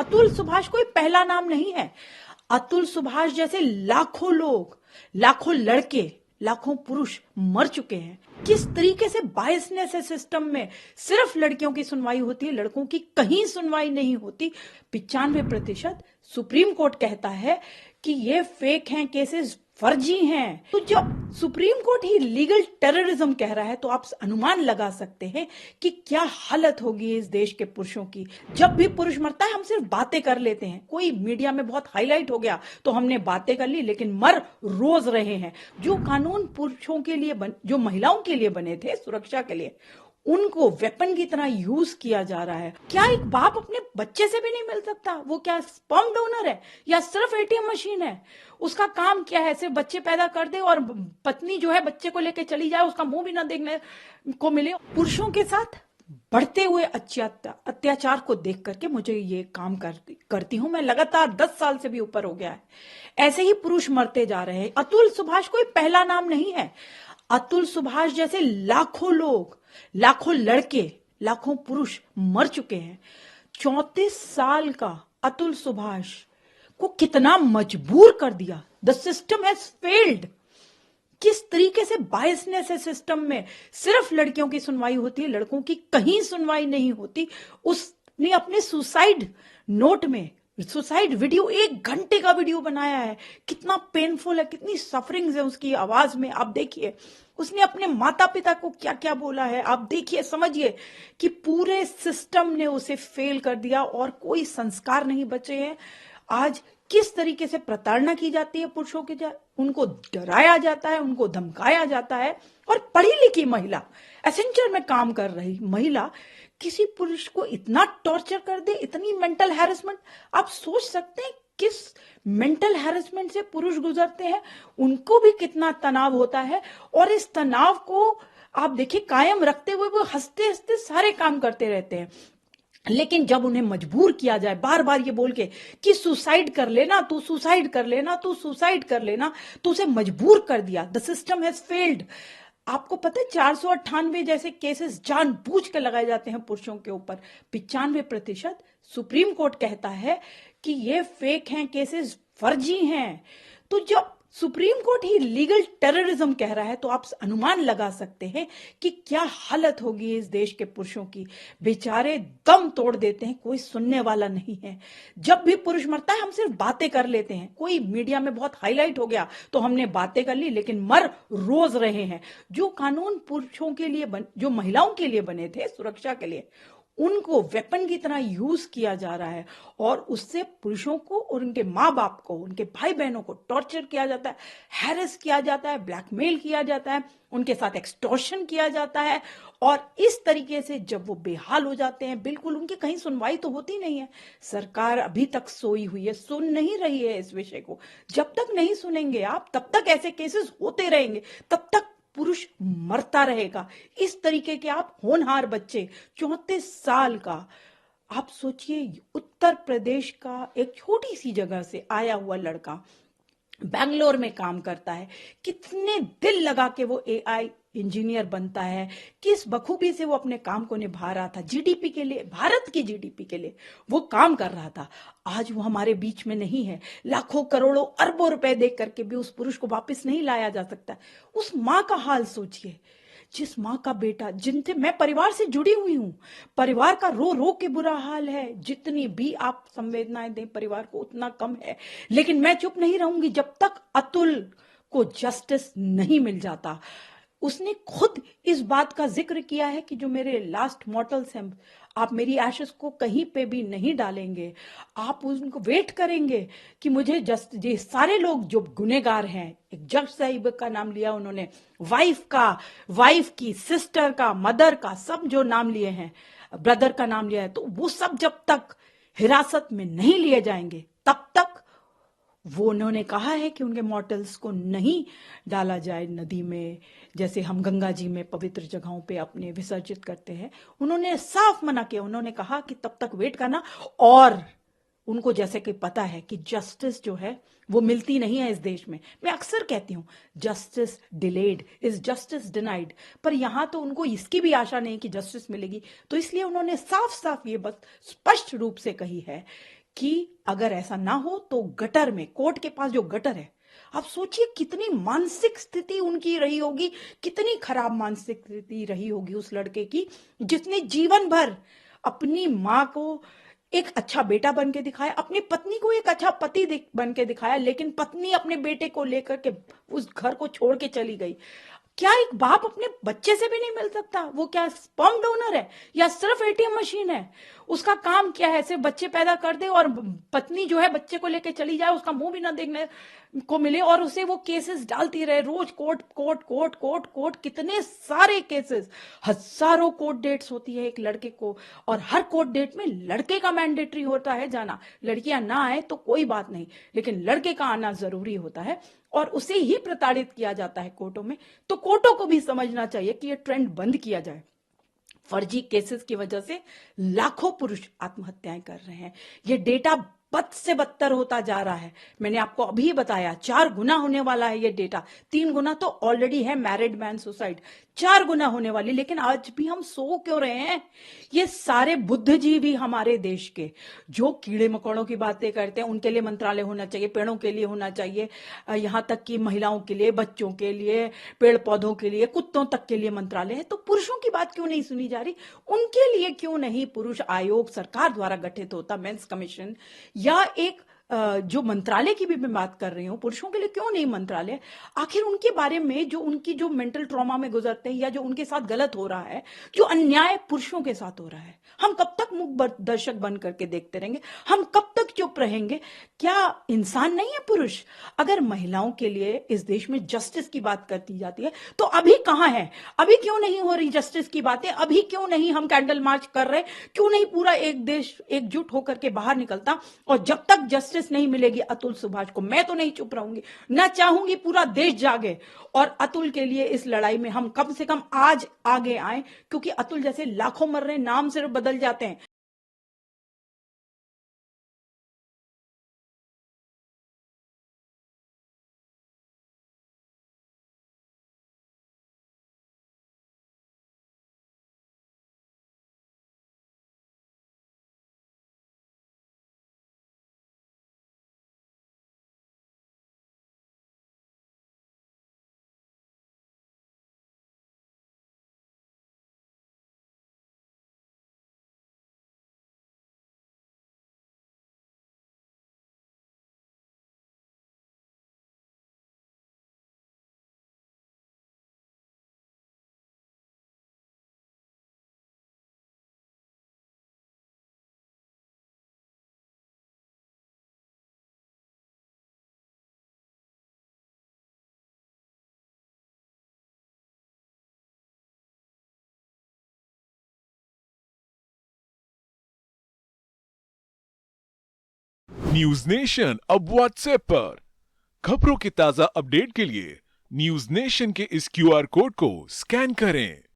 अतुल सुभाष कोई पहला नाम नहीं है। अतुल सुभाष जैसे लाखों लोग, लाखों लड़के, लाखों पुरुष मर चुके हैं। किस तरीके से बायसनेस है सिस्टम में। सिर्फ लड़कियों की सुनवाई होती है, लड़कों की कहीं सुनवाई नहीं होती। 95% सुप्रीम कोर्ट कहता है कि ये फेक हैं केसेस, फर्जी हैं। तो जब सुप्रीम कोर्ट ही लीगल टेररिज्म कह रहा है तो आप अनुमान लगा सकते हैं कि क्या हालत होगी इस देश के पुरुषों की। जब भी पुरुष मरता है हम सिर्फ बातें कर लेते हैं, कोई मीडिया में बहुत हाईलाइट हो गया तो हमने बातें कर ली, लेकिन मर रोज रहे हैं। जो कानून पुरुषों के लिए जो महिलाओं के लिए बने थे सुरक्षा के लिए, उनको वेपन की तरह यूज किया जा रहा है। क्या एक बाप अपने बच्चे से भी नहीं मिल सकता? वो क्या स्पर्म डोनर है या सिर्फ एटीएम मशीन है? उसका काम क्या है? सिर्फ बच्चे पैदा कर दे और पत्नी जो है बच्चे को लेके चली जाए, उसका मुंह भी ना देखने को मिले। पुरुषों के साथ बढ़ते हुए अत्याचार को देख करके मुझे ये काम करती हूं मैं। लगातार 10 साल से भी ऊपर हो गया है, ऐसे ही पुरुष मरते जा रहे हैं। अतुल सुभाष कोई पहला नाम नहीं है। अतुल सुभाष जैसे लाखों लोग, लाखों लड़के, लाखों पुरुष मर चुके हैं। 34 साल का अतुल सुभाष को कितना मजबूर कर दिया। The system has failed. किस तरीके से बायसनेस है सिस्टम में। सिर्फ लड़कियों की सुनवाई होती है, लड़कों की कहीं सुनवाई नहीं होती। उसने अपने सुसाइड नोट में सुसाइड वीडियो, 1 घंटे का वीडियो बनाया है। कितना पेनफुल है, कितनी सफरिंग्स है उसकी आवाज में। आप देखिए उसने अपने माता पिता को क्या क्या बोला है। आप देखिए, समझिए कि पूरे सिस्टम ने उसे फेल कर दिया और कोई संस्कार नहीं बचे हैं। आज किस तरीके से प्रताड़ना की जाती है पुरुषों के, उनको डराया जाता है, उनको धमकाया जाता है। और पढ़ी लिखी महिला, एसेंचर में काम कर रही महिला किसी पुरुष को इतना टॉर्चर कर दे, इतनी मेंटल हैरेसमेंट। आप सोच सकते हैं किस मेंटल हैरेसमेंट से पुरुष गुजरते हैं, उनको भी कितना तनाव होता है। और इस तनाव को आप देखिए कायम रखते हुए वो हंसते हंसते सारे काम करते रहते हैं। लेकिन जब उन्हें मजबूर किया जाए बार बार ये बोल के कि सुसाइड कर लेना, तू सुसाइड कर लेना, तू सुसाइड कर लेना, तो उसे मजबूर कर दिया। The system has failed. आपको पता है 498 जैसे केसेस जानबूझ के लगाए जाते हैं पुरुषों के ऊपर। 95% सुप्रीम कोर्ट कहता है कि ये फेक हैं केसेस, फर्जी हैं। तो जब सुप्रीम कोर्ट ही लीगल टेररिज्म कह रहा है तो आप अनुमान लगा सकते हैं कि क्या हालत होगी इस देश के पुरुषों की। बेचारे दम तोड़ देते हैं, कोई सुनने वाला नहीं है। जब भी पुरुष मरता है हम सिर्फ बातें कर लेते हैं, कोई मीडिया में बहुत हाईलाइट हो गया तो हमने बातें कर ली, लेकिन मर रोज रहे हैं। जो कानून पुरुषों के लिए जो महिलाओं के लिए बने थे सुरक्षा के लिए, उनको वेपन की तरह यूज किया जा रहा है। और उससे पुरुषों को और उनके माँ बाप को, उनके भाई बहनों को टॉर्चर किया जाता है, हैरेस किया जाता है, ब्लैकमेल किया जाता है, उनके साथ एक्सटॉर्शन किया जाता है। और इस तरीके से जब वो बेहाल हो जाते हैं, बिल्कुल उनकी कहीं सुनवाई तो होती नहीं है। सरकार अभी तक सोई हुई है, सुन नहीं रही है इस विषय को। जब तक नहीं सुनेंगे आप, तब तक ऐसे केसेस होते रहेंगे, तब तक पुरुष मरता रहेगा। इस तरीके के आप होनहार बच्चे, 34 साल का, आप सोचिए उत्तर प्रदेश का एक छोटी सी जगह से आया हुआ लड़का बैंगलोर में काम करता है। कितने दिल लगा के वो एआई इंजीनियर बनता है, किस बखूबी से वो अपने काम को निभा रहा था। जीडीपी के लिए, भारत की जीडीपी के लिए वो काम कर रहा था। आज वो हमारे बीच में नहीं है। लाखों करोड़ों अरबों रुपए देख करके भी उस पुरुष को वापस नहीं लाया जा सकता। उस माँ का हाल सोचिए, जिस माँ का बेटा, जिनसे मैं परिवार से जुड़ी हुई हूं, परिवार का रो रो के बुरा हाल है। जितनी भी आप संवेदनाएं दें परिवार को उतना कम है। लेकिन मैं चुप नहीं रहूंगी जब तक अतुल को जस्टिस नहीं मिल जाता। उसने खुद इस बात का जिक्र किया है कि जो मेरे लास्ट मॉर्टल्स हैं, आप मेरी एशेस को कहीं पे भी नहीं डालेंगे, आप उनको वेट करेंगे कि मुझे ये सारे लोग जो गुनेगार हैं, एक जज साहिब का नाम लिया उन्होंने, वाइफ की, सिस्टर का, मदर का, सब जो नाम लिए हैं, ब्रदर का नाम लिया है, तो वो सब जब तक हिरासत में नहीं लिए जाएंगे तब तक वो, उन्होंने कहा है कि उनके मॉर्टल्स को नहीं डाला जाए नदी में, जैसे हम गंगा जी में पवित्र जगहों पे अपने विसर्जित करते हैं। उन्होंने साफ मना किया। उन्होंने कहा कि तब तक वेट करना। और उनको जैसे कि पता है कि जस्टिस जो है वो मिलती नहीं है इस देश में। मैं अक्सर कहती हूं justice delayed is justice denied, पर यहां तो उनको इसकी भी आशा नहीं कि जस्टिस मिलेगी। तो इसलिए उन्होंने साफ साफ ये बात स्पष्ट रूप से कही है कि अगर ऐसा ना हो तो गटर में, कोर्ट के पास जो गटर है, आप सोचिए कितनी मानसिक स्थिति उनकी रही होगी, कितनी खराब मानसिक स्थिति रही होगी उस लड़के की, जिसने जीवन भर अपनी माँ को एक अच्छा बेटा बन के दिखाया, अपनी पत्नी को एक अच्छा पति बन के दिखाया, लेकिन पत्नी अपने बेटे को लेकर के उस घर को छोड़ के चली गई। क्या एक बाप अपने बच्चे से भी नहीं मिल सकता? वो क्या स्पर्म डोनर है या सिर्फ एटीएम मशीन है? उसका काम क्या है? सिर्फ बच्चे पैदा कर दे और पत्नी जो है बच्चे को लेके चली जाए, उसका मुंह भी ना देखने को मिले, और उसे वो केसेस डालती रहे रोज, court court court court court, कितने सारे केसेस, हजारों कोर्ट डेट्स होती है एक लड़के को, और हर कोर्ट डेट में लड़के का मैंडेटरी होता है जाना। लड़कियां ना आए तो कोई बात नहीं, लेकिन लड़के का आना जरूरी होता है, और उसे ही प्रताड़ित किया जाता है कोर्टों में। तो कोर्टों को भी समझना चाहिए कि ये ट्रेंड बंद किया जाए। फर्जी केसेस की वजह से लाखों पुरुष आत्महत्याएं कर रहे हैं। ये डेटा बद से बदतर होता जा रहा है। मैंने आपको अभी बताया 4 गुना होने वाला है ये डेटा। 3 गुना तो ऑलरेडी है मैरिड मैन सुसाइड, 4 गुना होने वाली। लेकिन आज भी हम सो क्यों रहे हैं? ये सारे बुद्धिजीवी हमारे देश के जो कीड़े मकोड़ों की बातें करते हैं, उनके लिए मंत्रालय होना चाहिए, पेड़ों के लिए होना चाहिए, यहाँ तक कि महिलाओं के लिए, बच्चों के लिए, पेड़ पौधों के लिए, कुत्तों तक के लिए मंत्रालय है। तो पुरुषों की बात क्यों नहीं सुनी जा रही? उनके लिए क्यों नहीं पुरुष आयोग सरकार द्वारा गठित होता, मेंस कमीशन, या एक जो मंत्रालय की भी मैं बात कर रही हूं, पुरुषों के लिए क्यों नहीं मंत्रालय? आखिर उनके बारे में, जो उनकी जो मेंटल ट्रॉमा में गुजरते हैं, या जो उनके साथ गलत हो रहा है, जो अन्याय पुरुषों के साथ हो रहा है, हम कब तक मूक दर्शक बन करके देखते रहेंगे? हम कब तक चुप रहेंगे? क्या इंसान नहीं है पुरुष? अगर महिलाओं के लिए इस देश में जस्टिस की बात करती जाती है, तो अभी कहां है? अभी क्यों नहीं हो रही जस्टिस की बातें? अभी क्यों नहीं हम कैंडल मार्च कर रहे? क्यों नहीं पूरा एक देश एकजुट होकर के बाहर निकलता? और जब तक जस्टिस नहीं मिलेगी अतुल सुभाष को, मैं तो नहीं चुप रहूंगी, ना चाहूंगी पूरा देश जागे और अतुल के लिए इस लड़ाई में हम कम से कम आज आगे आए, क्योंकि अतुल जैसे लाखों मर रहे हैं, नाम सिर्फ बदल जाते हैं। न्यूज नेशन अब व्हाट्सएप पर खबरों के ताजा अपडेट के लिए न्यूज नेशन के इस क्यूआर कोड को स्कैन करें।